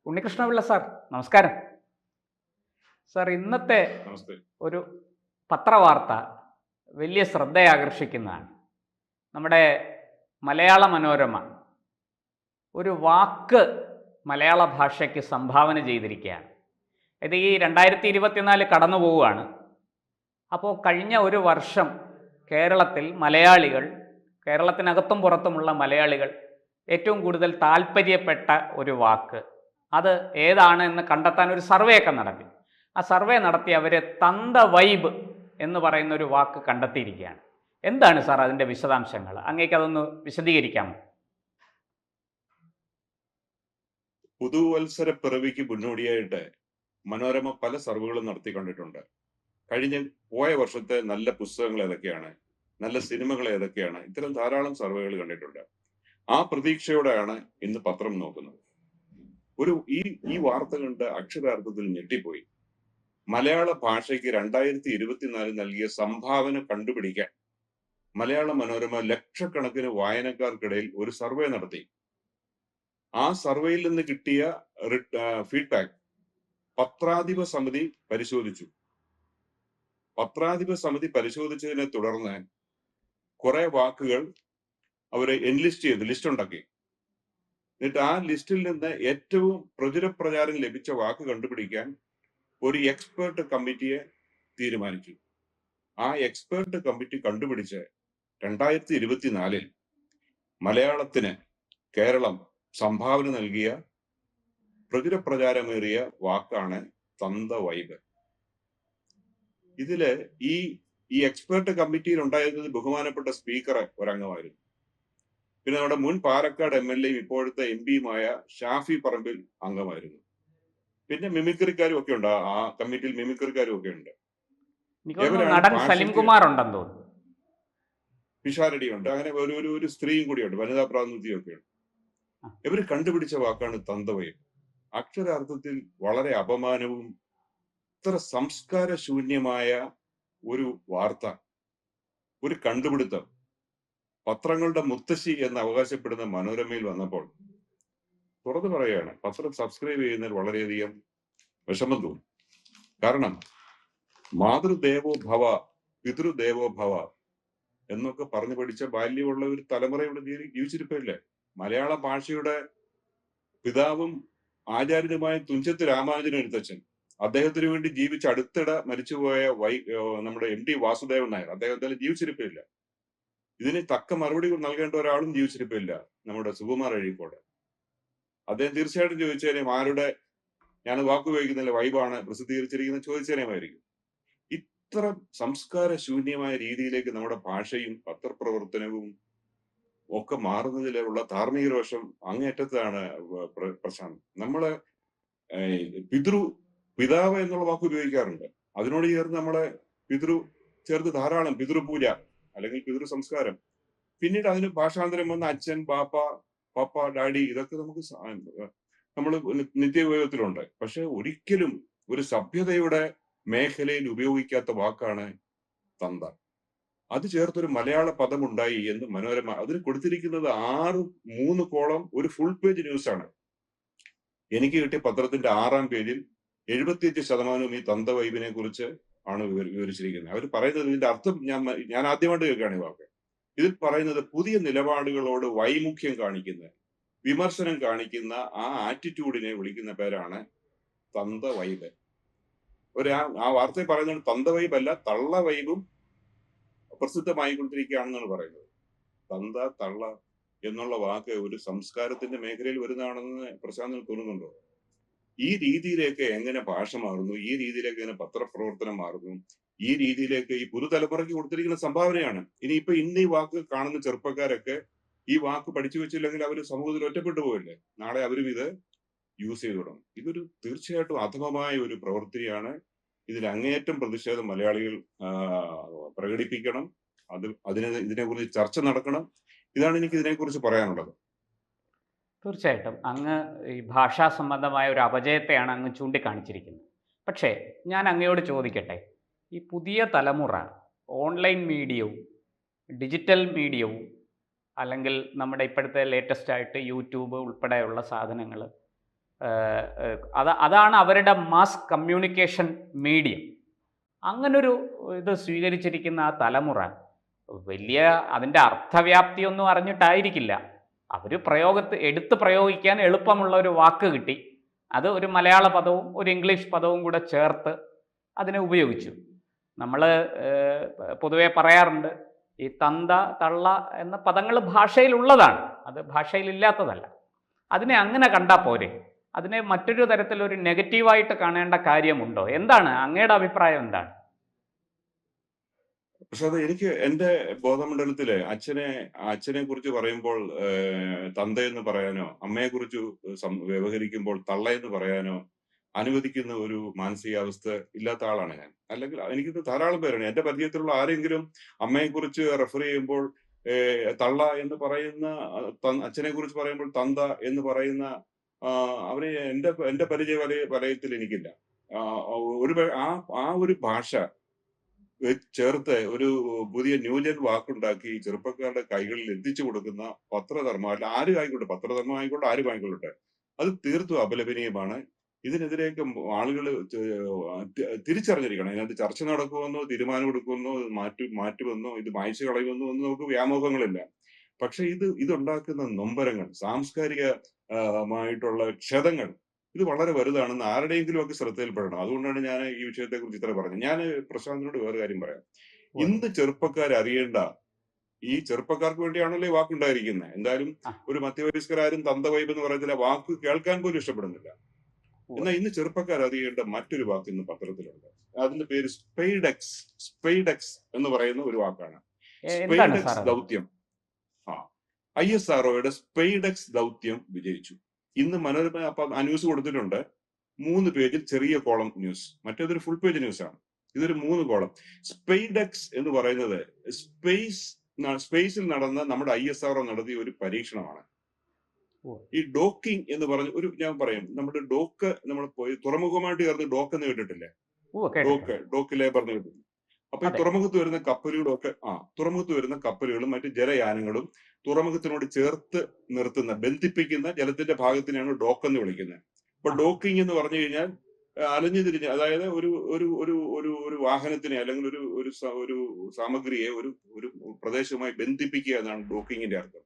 Unnikrishna Pillai sir, നമസ്കാരം. Sir, ഇന്നത്തെ നമസ്തേ. ഒരു പത്രവാർത്ത വലിയ ശ്രദ്ധയാകർഷിക്കുന്നതാണ്. നമ്മുടെ മലയാള മനോരമ ഒരു വാക്ക് മലയാള ഭാഷയ്ക്ക് സംഭാവന ചെയ്തിരിക്കുകയാണ്. ഇത് ഈ 2024 കടന്നു പോവുകയാണ്. അപ്പോൾ കഴിഞ്ഞ ഒരു വർഷം കേരളത്തിൽ മലയാളികൾ, കേരളത്തിനകത്തും പുറത്തുമുള്ള മലയാളികൾ ഏറ്റവും കൂടുതൽ താല്പര്യപ്പെട്ട ഒരു വാക്ക് അത് ഏതാണ് എന്ന് കണ്ടെത്താൻ ഒരു സർവേ ഒക്കെ നടത്തി. ആ സർവേ നടത്തി അവർ തന്ത വൈബ് എന്ന് പറയുന്ന ഒരു വാക്ക് കണ്ടെത്തിയിരിക്കുകയാണ്. എന്താണ് സാർ അതിൻ്റെ വിശദാംശങ്ങൾ? അങ്ങേക്ക് അതൊന്ന് വിശദീകരിക്കാമോ? പുതുവത്സര പിറവിക്ക് മുന്നോടിയായിട്ട് മനോരമ പല സർവേകളും നടത്തിക്കൊണ്ടിട്ടുണ്ട്. പോയ വർഷത്തെ നല്ല പുസ്തകങ്ങൾ ഏതൊക്കെയാണ്, നല്ല സിനിമകൾ ഏതൊക്കെയാണ്, ഇത്തരം ധാരാളം സർവേകൾ കണ്ടിട്ടുണ്ട്. ആ പ്രതീക്ഷയോടെയാണ് ഇന്ന് പത്രം നോക്കുന്നത്. ഈ വാർത്ത കണ്ട് അക്ഷരാർത്ഥത്തിൽ ഞെട്ടിപ്പോയി. മലയാള ഭാഷയ്ക്ക് 2024 നൽകിയ സംഭാവന കണ്ടുപിടിക്കാൻ മലയാള മനോരമ ലക്ഷക്കണക്കിന് വായനക്കാർക്കിടയിൽ ഒരു സർവേ നടത്തി. ആ സർവേയിൽ നിന്ന് കിട്ടിയ ഫീഡ്ബാക്ക് പത്രാധിപ സമിതി പരിശോധിച്ചു. പത്രാധിപ സമിതി പരിശോധിച്ചതിനെ തുടർന്ന് കുറെ വാക്കുകൾ അവരെ എൻലിസ്റ്റ് ചെയ്ത് ലിസ്റ്റ് ഉണ്ടാക്കി. എന്നിട്ട് ആ ലിസ്റ്റിൽ നിന്ന് ഏറ്റവും പ്രചാരം ലഭിച്ച വാക്ക് കണ്ടുപിടിക്കാൻ ഒരു എക്സ്പേർട്ട് കമ്മിറ്റിയെ തീരുമാനിച്ചു. ആ എക്സ്പേർട്ട് കമ്മിറ്റി കണ്ടുപിടിച്ച് 2024 മലയാളത്തിന് കേരളം സംഭാവന നൽകിയ പ്രചാരമേറിയ വാക്കാണ് തന്ത വൈബ്. ഇതില് ഈ എക്സ്പേർട്ട് കമ്മിറ്റിയിൽ ഉണ്ടായിരുന്നത് ബഹുമാനപ്പെട്ട സ്പീക്കർ ഒരംഗമായിരുന്നു. പിന്നെ നമ്മുടെ മുൻ പാലക്കാട് MLA ഇപ്പോഴത്തെ MP-യുമായ ഷാഫി പറമ്പിൽ അംഗമായിരുന്നു. പിന്നെ മിമിക്രിക്കാരും ഒക്കെ ഉണ്ട്. ആ കമ്മിറ്റിയിൽ മിമിക്രിക്കാരും ഒക്കെ ഉണ്ട്. പിഷാരടി ഉണ്ട്. അങ്ങനെ ഒരു സ്ത്രീയും കൂടിയുണ്ട്, വനിതാ പ്രാതിനിധ്യം ഒക്കെ ഉണ്ട്. ഇവര് കണ്ടുപിടിച്ച വാക്കാണ് തന്തവൈബ്. അക്ഷരാർത്ഥത്തിൽ വളരെ അപമാനവും ഇത്ര സംസ്കാരശൂന്യമായ ഒരു വാർത്ത, ഒരു കണ്ടുപിടുത്തം പത്രങ്ങളുടെ മുത്തശ്ശി എന്ന് അവകാശപ്പെടുന്ന മനോരമയിൽ വന്നപ്പോൾ തുറന്നു പറയുകയാണ്, പത്രം സബ്സ്ക്രൈബ് ചെയ്യുന്നതിൽ വളരെയധികം വിഷമം തോന്നും. കാരണം മാതൃദേവോ ഭവ പിതൃദേവോ ഭവ എന്നൊക്കെ പറഞ്ഞു പഠിച്ച ബാല്യമുള്ള ഒരു തലമുറ ഇവിടെ ജീവിച്ചിരിപ്പില്ലേ. മലയാള ഭാഷയുടെ പിതാവും ആചാര്യനുമായ തുഞ്ചത്ത് രാമാനുജൻ എഴുത്തച്ഛൻ, അദ്ദേഹത്തിന് വേണ്ടി ജീവിച്ച് അടുത്തിടെ മരിച്ചുപോയ നമ്മുടെ MT വാസുദേവൻ നായർ, അദ്ദേഹം എന്തായാലും ജീവിച്ചിരിപ്പില്ല. ഇതിന് തക്ക മറുപടി നൽകേണ്ട ഒരാളും ജീവിച്ചിരിപ്പില്ല, നമ്മുടെ സുകുമാർ അഴീക്കോട്. അദ്ദേഹം തീർച്ചയായിട്ടും ചോദിച്ചേനേം ആരുടെ, ഞാൻ വാക്കുപയോഗിക്കുന്നില്ല, വൈബാണ് പ്രസിദ്ധീകരിച്ചിരിക്കുന്നത് ചോദിച്ചേനേമായിരിക്കും. ഇത്ര സംസ്കാരശൂന്യമായ രീതിയിലേക്ക് നമ്മുടെ ഭാഷയും പത്രപ്രവർത്തനവും ഒക്കെ മാറുന്നതിലുള്ള ധാർമ്മിക വശം അങ്ങേയറ്റത്താണ് പ്രശാന്ത്. നമ്മള് പിതാവ് എന്നുള്ള വാക്ക് ഉപയോഗിക്കാറുണ്ട്. അതിനോട് ചേർന്ന് നമ്മളെ ചേർത്ത് ധാരാളം പിതൃപൂജ അല്ലെങ്കിൽ പിതൃ സംസ്കാരം, പിന്നീട് അതിന് ഭാഷാന്തരം വന്ന അച്ഛൻ, പപ്പ, ഡാഡി, ഇതൊക്കെ നമുക്ക് നമ്മൾ നിത്യോപയോഗത്തിലുണ്ട്. പക്ഷെ ഒരിക്കലും ഒരു സഭ്യതയുടെ മേഖലയിൽ ഉപയോഗിക്കാത്ത വാക്കാണ് തന്ത. അത് ചേർത്തൊരു മലയാള പദമുണ്ടായി എന്ന് മനോരമ. അതിന് കൊടുത്തിരിക്കുന്നത് 3 കോളം, ഒരു ഫുൾ പേജ് ന്യൂസാണ്. എനിക്ക് കിട്ടിയ പത്രത്തിന്റെ 6-ാം പേജിൽ 75% ഈ തന്ത വൈബിനെ കുറിച്ച് ആണ് വിവരിച്ചിരിക്കുന്നത്. അവർ പറയുന്നത്, ഇതിന്റെ അർത്ഥം ഞാൻ ആദ്യമായിട്ട് കേൾക്കുകയാണ് ഈ വാക്ക്. ഇതിൽ പറയുന്നത് പുതിയ നിലപാടുകളോട് വൈമുഖ്യം കാണിക്കുന്ന, വിമർശനം കാണിക്കുന്ന ആ ആറ്റിറ്റ്യൂഡിനെ വിളിക്കുന്ന പേരാണ് തന്ത വൈബ്. ആ വാർത്തയിൽ പറയുന്നത് തന്ത വൈബ് അല്ല, തള്ള വൈബും പ്രസിദ്ധമായി കൊണ്ടിരിക്കുകയാണെന്നാണ് പറയുന്നത്. തന്ത, തള്ള എന്നുള്ള വാക്ക് ഒരു സംസ്കാരത്തിന്റെ മേഖലയിൽ വരുന്നതാണെന്ന് പ്രശാന്തിന് തോന്നുന്നുണ്ടോ? ഈ രീതിയിലേക്ക് എങ്ങനെ ഭാഷ മാറുന്നു, ഈ രീതിയിലേക്ക് എങ്ങനെ പത്രപ്രവർത്തനം മാറുന്നു, ഈ രീതിയിലേക്ക് ഈ പുതുതലമുറയ്ക്ക് കൊടുത്തിരിക്കുന്ന സംഭാവനയാണ്. ഇന്ന് ഈ വാക്ക് കാണുന്ന ചെറുപ്പക്കാരൊക്കെ ഈ വാക്ക് പഠിച്ചു വെച്ചില്ലെങ്കിൽ അവർ സമൂഹത്തിൽ ഒറ്റപ്പെട്ടു പോവില്ലേ. നാളെ അവരും ഇത് യൂസ് ചെയ്തു തുടങ്ങും. ഇതൊരു തീർച്ചയായിട്ടും അധമമായ ഒരു പ്രവൃത്തിയാണ്. ഇതിൽ അങ്ങേയറ്റം പ്രതിഷേധം മലയാളികൾ പ്രകടിപ്പിക്കണം. ഇതിനെക്കുറിച്ച് ചർച്ച നടക്കണം. ഇതാണ് എനിക്ക് ഇതിനെക്കുറിച്ച് പറയാനുള്ളത്. തീർച്ചയായിട്ടും അങ്ങ് ഈ ഭാഷാ സംബന്ധമായ ഒരു അപജയത്തെയാണ് അങ്ങ് ചൂണ്ടിക്കാണിച്ചിരിക്കുന്നത്. പക്ഷേ ഞാൻ അങ്ങയോട് ചോദിക്കട്ടെ, ഈ പുതിയ തലമുറ ഓൺലൈൻ മീഡിയവും ഡിജിറ്റൽ മീഡിയവും അല്ലെങ്കിൽ നമ്മുടെ ഇപ്പോഴത്തെ ലേറ്റസ്റ്റ് ആയിട്ട് യൂട്യൂബ് ഉൾപ്പെടെയുള്ള സാധനങ്ങൾ അതാണ് അവരുടെ മാസ് കമ്മ്യൂണിക്കേഷൻ മീഡിയം. അങ്ങനൊരു ഇത് സ്വീകരിച്ചിരിക്കുന്ന ആ തലമുറ വലിയ അതിൻ്റെ അർത്ഥവ്യാപ്തിയൊന്നും അറിഞ്ഞിട്ടായിരിക്കില്ല. അവർ എടുത്ത് പ്രയോഗിക്കാൻ എളുപ്പമുള്ള ഒരു വാക്ക് കിട്ടി, അത് ഒരു മലയാള പദവും ഒരു ഇംഗ്ലീഷ് പദവും കൂടെ ചേർത്ത് അതിനെ ഉപയോഗിച്ചു. നമ്മൾ പൊതുവെ പറയാറുണ്ട്, ഈ തന്ത തള്ള എന്ന പദങ്ങൾ ഭാഷയിലുള്ളതാണ്, അത് ഭാഷയിലില്ലാത്തതല്ല. അതിനെ അങ്ങനെ കണ്ടാൽ പോരെ, അതിനെ മറ്റൊരു തരത്തിലൊരു നെഗറ്റീവായിട്ട് കാണേണ്ട കാര്യമുണ്ടോ? എന്താണ് അങ്ങയുടെ അഭിപ്രായം? എന്താണ്? പക്ഷെ അത് എനിക്ക് എന്റെ ബോധമണ്ഡലത്തില് അച്ഛനെ കുറിച്ച് പറയുമ്പോൾ തന്തയെന്ന് പറയാനോ, അമ്മയെ കുറിച്ച് വ്യവഹരിക്കുമ്പോൾ തള്ളയെന്ന് പറയാനോ അനുവദിക്കുന്ന ഒരു മാനസികാവസ്ഥ ഇല്ലാത്ത ആളാണ് ഞാൻ. അല്ലെങ്കിൽ എനിക്കിത് ധാരാളം പേരാണ് എന്റെ പരിചയത്തിലുള്ള ആരെങ്കിലും അമ്മയെ കുറിച്ച് റെഫർ ചെയ്യുമ്പോൾ തള്ള എന്ന് പറയുന്ന, അച്ഛനെ കുറിച്ച് പറയുമ്പോൾ തന്ത എന്ന് പറയുന്ന അവരെ എന്റെ പരിചയ വലയത്തിൽ എനിക്കില്ല. ആ ഒരു ഭാഷ ചേർത്ത് ഒരു പുതിയ ന്യൂജൻ വാക്കുണ്ടാക്കി ചെറുപ്പക്കാരുടെ കൈകളിൽ എത്തിച്ചു കൊടുക്കുന്ന പത്രധർമ്മം, അല്ല ആരും ആയിക്കോട്ടെ, പത്രധർമ്മം ആയിക്കോട്ടെ, ആരും ആയിക്കൊള്ളട്ടെ, അത് തീർത്തും അപലപനീയമാണ്. ഇതിനെതിരെയൊക്കെ ആളുകൾ തിരിച്ചറിഞ്ഞിരിക്കണം. ഇതിനകത്ത് ചർച്ച നടക്കുമെന്നോ തീരുമാനം എടുക്കുമെന്നോ മാറ്റുമെന്നോ ഇത് മായ്ച്ചു കളയുമെന്നോ ഒന്നും നമുക്ക് വ്യാമോഹങ്ങളില്ല. പക്ഷെ ഇതുണ്ടാക്കുന്ന നൊമ്പരങ്ങൾ, സാംസ്കാരികമായിട്ടുള്ള ക്ഷതങ്ങൾ, ഇത് വളരെ വലുതാണെന്ന് ആരുടെയെങ്കിലും ഒക്കെ ശ്രദ്ധയിൽപ്പെടണം. അതുകൊണ്ടാണ് ഞാൻ ഈ വിഷയത്തെ കുറിച്ച് ഇത്ര പറഞ്ഞത്. ഞാൻ പ്രശാന്തിനോട് വേറെ കാര്യം പറയാം. ഇന്ന് ചെറുപ്പക്കാർ അറിയേണ്ട, ഈ ചെറുപ്പക്കാർക്ക് വേണ്ടിയാണല്ലോ ഈ വാക്കുണ്ടായിരിക്കുന്നത്. എന്തായാലും ഒരു മധ്യവയസ്കരാരും തന്ത വൈബ് എന്ന് പറയത്തില്ല, വാക്ക് കേൾക്കാൻ പോലും ഇഷ്ടപ്പെടുന്നില്ല. എന്നാൽ ഇന്ന് ചെറുപ്പക്കാർ അറിയേണ്ട മറ്റൊരു വാക്ക് ഇന്ന് പത്രത്തിലുണ്ട്. അതിന്റെ പേര് സ്പെയ്ഡെക്സ് എന്ന് പറയുന്ന ഒരു വാക്കാണ്. സ്പെയ്ഡെക്സ് ദൗത്യം. ISROയുടെ സ്പെയ്ഡെക്സ് ദൗത്യം വിജയിച്ചു. ഇന്ന് മനോരമ ആ ന്യൂസ് കൊടുത്തിട്ടുണ്ട്. 3 പേജിൽ ചെറിയ കോളം ന്യൂസ്, മറ്റേതൊരു ഫുൾ പേജ് ന്യൂസ് ആണ്. ഇതൊരു 3 കോളം. സ്പെയ്ഡെക്സ് എന്ന് പറയുന്നത് സ്പേസിൽ നടന്ന നമ്മുടെ ISRO നടത്തിയ ഒരു പരീക്ഷണമാണ്. ഈ ഡോക്കിംഗ് എന്ന് പറഞ്ഞ ഞാൻ പറയും, നമ്മുടെ നമ്മൾ പോയി തുറമുഖമായിട്ട് ചേർന്ന് ഡോക്ക് എന്ന് കേട്ടിട്ടില്ലേ? ഡോക്ക് ലേബർ എന്ന് കേട്ടിട്ടില്ല? അപ്പൊ ഈ തുറമുഖത്ത് വരുന്ന കപ്പലുകളും മറ്റു ജലയാനങ്ങളും തുറമുഖത്തിനോട് ചേർത്ത് ബന്ധിപ്പിക്കുന്ന ജലത്തിന്റെ ഭാഗത്തിനാണ് ഡോക്ക് എന്ന് വിളിക്കുന്നത്. അപ്പൊ ഡോക്കിംഗ് എന്ന് പറഞ്ഞു കഴിഞ്ഞാൽ അലഞ്ഞു തിരിഞ്ഞ്, അതായത് ഒരു വാഹനത്തിനെ അല്ലെങ്കിൽ ഒരു സാമഗ്രിയെ ഒരു പ്രദേശവുമായി ബന്ധിപ്പിക്കുക എന്നാണ് ഡോക്കിങ്ങിന്റെ അർത്ഥം.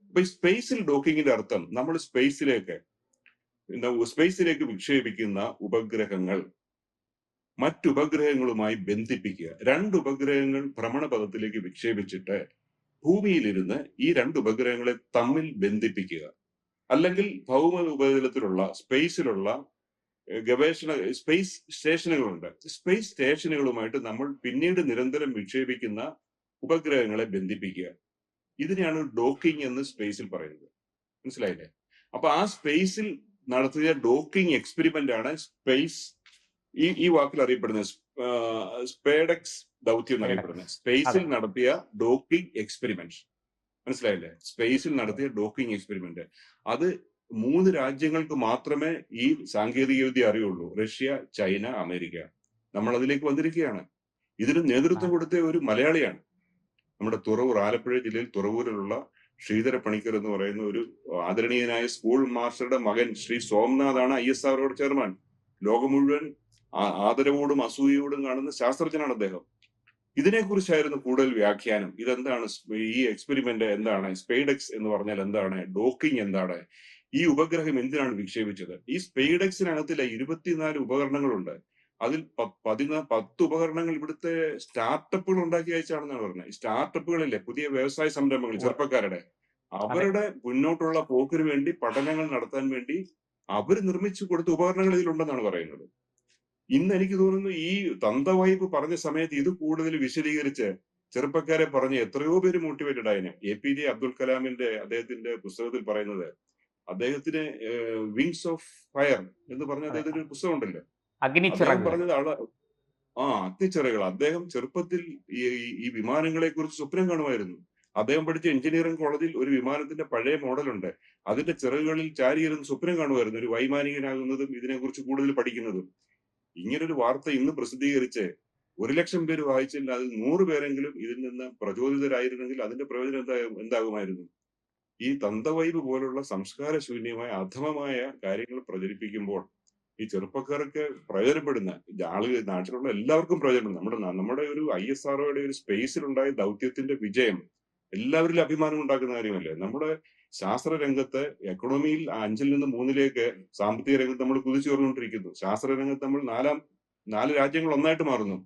അപ്പൊ ഈ സ്പേസിൽ ഡോക്കിങ്ങിന്റെ അർത്ഥം നമ്മൾ സ്പേസിലേക്ക് വിക്ഷേപിക്കുന്ന ഉപഗ്രഹങ്ങൾ മറ്റുപഗ്രഹങ്ങളുമായി ബന്ധിപ്പിക്കുക. 2 ഉപഗ്രഹങ്ങൾ ഭ്രമണപഥത്തിലേക്ക് വിക്ഷേപിച്ചിട്ട് ഭൂമിയിലിരുന്ന് ഈ 2 ഉപഗ്രഹങ്ങളെ തമ്മിൽ ബന്ധിപ്പിക്കുക. അല്ലെങ്കിൽ ഭൗമ ഉപരിതലത്തിലുള്ള സ്പേസിലുള്ള സ്പേസ് സ്റ്റേഷനുകളുണ്ട്. സ്പേസ് സ്റ്റേഷനുകളുമായിട്ട് നമ്മൾ പിന്നീട് നിരന്തരം വിക്ഷേപിക്കുന്ന ഉപഗ്രഹങ്ങളെ ബന്ധിപ്പിക്കുക. ഇതിനെയാണ് ഡോക്കിംഗ് എന്ന് സ്പേസിൽ പറയുന്നത്. മനസ്സിലായില്ലേ? അപ്പൊ ആ സ്പേസിൽ നടത്തിയ ഡോക്കിംഗ് എക്സ്പെരിമെന്റ് ആണ് ഈ വാക്കിൽ അറിയപ്പെടുന്നത് സ്പെയ്ഡെക്സ് ദൗത്യം എന്നറിയപ്പെടുന്നത്. സ്പേസിൽ നടത്തിയ ഡോക്കിംഗ് എക്സ്പെരിമെന്റ്. മനസ്സിലായില്ലേ? സ്പേസിൽ നടത്തിയ ഡോക്കിംഗ് എക്സ്പെരിമെന്റ്. അത് 3 രാജ്യങ്ങൾക്ക് മാത്രമേ ഈ സാങ്കേതിക വിദ്യ അറിയുള്ളൂ: റഷ്യ, ചൈന, അമേരിക്ക. നമ്മൾ അതിലേക്ക് വന്നിരിക്കുകയാണ്. ഇതിന് നേതൃത്വം കൊടുത്ത ഒരു മലയാളിയാണ്. നമ്മുടെ ആലപ്പുഴ ജില്ലയിൽ തുറവൂരിലുള്ള ശ്രീധര പണിക്കർ എന്ന് പറയുന്ന ഒരു ആദരണീയനായ സ്കൂൾ മാസ്റ്ററുടെ മകൻ ശ്രീ സോംനാഥാണ് ISROയുടെ ചെയർമാൻ. ലോകം മുഴുവൻ ആദരവോടും അസൂയയോടും കാണുന്ന ശാസ്ത്രജ്ഞനാണ് അദ്ദേഹം. ഇതിനെക്കുറിച്ചായിരുന്നു കൂടുതൽ വ്യാഖ്യാനം. ഇതെന്താണ് ഈ എക്സ്പെരിമെന്റ്, എന്താണ് സ്പെയ്ഡെക്സ് എന്ന് പറഞ്ഞാൽ എന്താണ്, ഡോക്കിംഗ് എന്താണ്, ഈ ഉപഗ്രഹം എന്തിനാണ് വിക്ഷേപിച്ചത്? ഈ സ്പെയ്ഡെക്സിനകത്തിലെ 24 ഉപകരണങ്ങളുണ്ട്. അതിൽ 10 ഉപകരണങ്ങൾ ഇവിടുത്തെ സ്റ്റാർട്ടപ്പുകൾ ഉണ്ടാക്കി അയച്ചാണെന്നാണ് പറഞ്ഞത്. സ്റ്റാർട്ടപ്പുകളിലെ പുതിയ വ്യവസായ സംരംഭങ്ങൾ, ചെറുപ്പക്കാരുടെ അവരുടെ മുന്നോട്ടുള്ള പോക്കിന് വേണ്ടി, പഠനങ്ങൾ നടത്താൻ വേണ്ടി അവർ നിർമ്മിച്ചു കൊടുത്ത ഉപകരണങ്ങൾ ഇതിലുണ്ടെന്നാണ് പറയുന്നത്. ഇന്ന് എനിക്ക് തോന്നുന്നു ഈ തന്തവൈബ് പറഞ്ഞ സമയത്ത് ഇത് കൂടുതൽ വിശദീകരിച്ച് ചെറുപ്പക്കാരെ പറഞ്ഞ് എത്രയോ പേര് മോട്ടിവേറ്റഡ് ആയതിന്. APJ അബ്ദുൽ കലാമിന്റെ അദ്ദേഹത്തിന്റെ പുസ്തകത്തിൽ പറയുന്നത്, അദ്ദേഹത്തിന് വിങ്സ് ഓഫ് ഫയർ എന്ന് പറഞ്ഞ അദ്ദേഹത്തിന്റെ ഒരു പുസ്തകം ഉണ്ടല്ലോ, അദ്ദേഹം പറഞ്ഞത് അഗ്നിച്ചിറകുകൾ. അദ്ദേഹം ചെറുപ്പത്തിൽ ഈ വിമാനങ്ങളെ കുറിച്ച് സ്വപ്നം കാണുമായിരുന്നു. അദ്ദേഹം പഠിച്ച എഞ്ചിനീയറിംഗ് കോളേജിൽ ഒരു വിമാനത്തിന്റെ പഴയ മോഡലുണ്ട്. അതിന്റെ ചിറകുകളിൽ ചാരിയിരുന്ന് സ്വപ്നം കാണുമായിരുന്നു ഒരു വൈമാനികനാകുന്നതും ഇതിനെക്കുറിച്ച് കൂടുതൽ പഠിക്കുന്നതും. ഇങ്ങനൊരു വാർത്ത ഇന്ന് പ്രസിദ്ധീകരിച്ച് 1,00,000 പേര് വായിച്ചില്ല, അതിൽ 100 പേരെങ്കിലും ഇതിൽ നിന്ന് പ്രചോദിതരായിരുന്നെങ്കിൽ അതിന്റെ പ്രയോജനം എന്താകുമായിരുന്നു? ഈ തന്തവൈബ് പോലുള്ള സംസ്കാരശൂന്യമായ അധമമായ കാര്യങ്ങൾ പ്രചരിപ്പിക്കുമ്പോൾ ഈ ചെറുപ്പക്കാർക്ക് പ്രയോജനപ്പെടുന്ന ആളുകൾ, നാട്ടിലുള്ള എല്ലാവർക്കും പ്രയോജനപ്പെടും. നമ്മുടെ ഒരു ISROയുടെ ഒരു സ്പേസിലുണ്ടായ ദൗത്യത്തിന്റെ വിജയം എല്ലാവരിലും അഭിമാനം ഉണ്ടാക്കുന്ന കാര്യമല്ലേ. നമ്മുടെ ശാസ്ത്ര രംഗത്ത് എക്കണോമിയിൽ 5-ൽ നിന്ന് 3-ലേക്ക് സാമ്പത്തിക രംഗത്ത് നമ്മൾ കുതിച്ചുയർന്നുകൊണ്ടിരിക്കുന്നു. ശാസ്ത്ര രംഗത്ത് നമ്മൾ 4 രാജ്യങ്ങൾ ഒന്നായിട്ട് മാറുന്നു.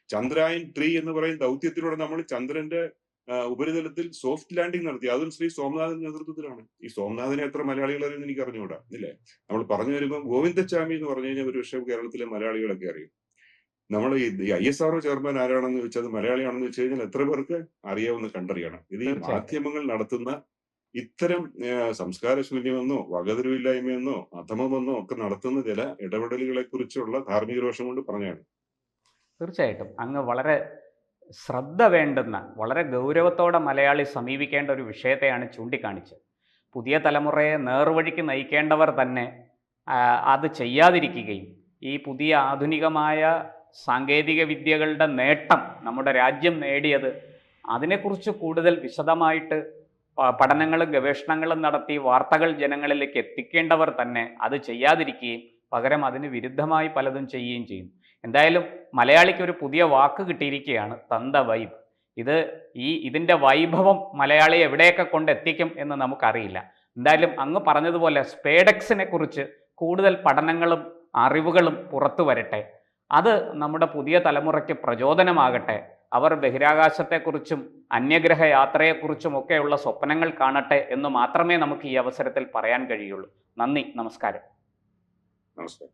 ചന്ദ്രയാൻ 3 എന്ന് പറയുന്ന ദൗത്യത്തിലൂടെ നമ്മൾ ചന്ദ്രന്റെ ഉപരിതലത്തിൽ സോഫ്റ്റ് ലാൻഡിംഗ് നടത്തി. അതും ശ്രീ സോമനാഥന്റെ നേതൃത്വത്തിലാണ്. ഈ സോമനാഥനെ എത്ര മലയാളികൾ അറിയുമെന്ന് എനിക്ക് അറിഞ്ഞുകൂടാ, ഇല്ലേ? നമ്മൾ പറഞ്ഞു വരുമ്പോൾ ഗോവിന്ദച്ചാമി എന്ന് പറഞ്ഞു കഴിഞ്ഞാൽ ഒരു പക്ഷേ കേരളത്തിലെ മലയാളികളൊക്കെ അറിയും. നമ്മൾ ഈ ISRO ചെയർമാൻ ആരാണെന്ന് വെച്ചാൽ മലയാളിയാണെന്ന് വെച്ച് കഴിഞ്ഞാൽ എത്ര പേർക്ക് അറിയാവുന്ന കണ്ടറിയണം. ഇത് ഈ തീർച്ചയായും. മാധ്യമങ്ങൾ നടത്തുന്ന ഇത്തരം സംസ്കാരശൂന്യമെന്നോ വകതിരിവില്ലായ്മയെന്നോ അധമമെന്നോ ഒക്കെ നടത്തുന്ന ചില ഇടപെടലുകളെ കുറിച്ചുള്ള ധാർമ്മിക രോഷം കൊണ്ട് പറഞ്ഞാണ്. തീർച്ചയായിട്ടും അങ്ങ് വളരെ ശ്രദ്ധ വേണ്ടുന്ന, വളരെ ഗൗരവത്തോടെ മലയാളി സമീപിക്കേണ്ട ഒരു വിഷയത്തെയാണ് ചൂണ്ടിക്കാണിച്ചത്. പുതിയ തലമുറയെ നേർവഴിക്ക് നയിക്കേണ്ടവർ തന്നെ അത് ചെയ്യാതിരിക്കുകയും ഈ പുതിയ ആധുനികമായ സാങ്കേതിക വിദ്യകളുടെ നേട്ടം നമ്മുടെ രാജ്യം നേടിയത് അതിനെക്കുറിച്ച് കൂടുതൽ വിശദമായിട്ട് പഠനങ്ങളും ഗവേഷണങ്ങളും നടത്തി വാർത്തകൾ ജനങ്ങളിലേക്ക് എത്തിക്കേണ്ടവർ തന്നെ അത് ചെയ്യാതിരിക്കുകയും പകരം അതിന് വിരുദ്ധമായി പലതും ചെയ്യുകയും ചെയ്യും. എന്തായാലും മലയാളിക്ക് ഒരു പുതിയ വാക്ക് കിട്ടിയിരിക്കുകയാണ്, തന്ത വൈബ്. ഇതിൻ്റെ വൈഭവം മലയാളിയെ എവിടെയൊക്കെ കൊണ്ടെത്തിക്കും എന്ന് നമുക്കറിയില്ല. എന്തായാലും അങ്ങ് പറഞ്ഞതുപോലെ സ്പേഡെക്സിനെ കുറിച്ച് കൂടുതൽ പഠനങ്ങളും അറിവുകളും പുറത്തു വരട്ടെ. അത് നമ്മുടെ പുതിയ തലമുറയ്ക്ക് പ്രചോദനമാകട്ടെ. അവർ ബഹിരാകാശത്തെക്കുറിച്ചും അന്യഗ്രഹ യാത്രയെക്കുറിച്ചും ഒക്കെയുള്ള സ്വപ്നങ്ങൾ കാണട്ടെ എന്ന് മാത്രമേ നമുക്ക് ഈ അവസരത്തിൽ പറയാൻ കഴിയുള്ളൂ. നന്ദി, നമസ്കാരം. നമസ്കാരം.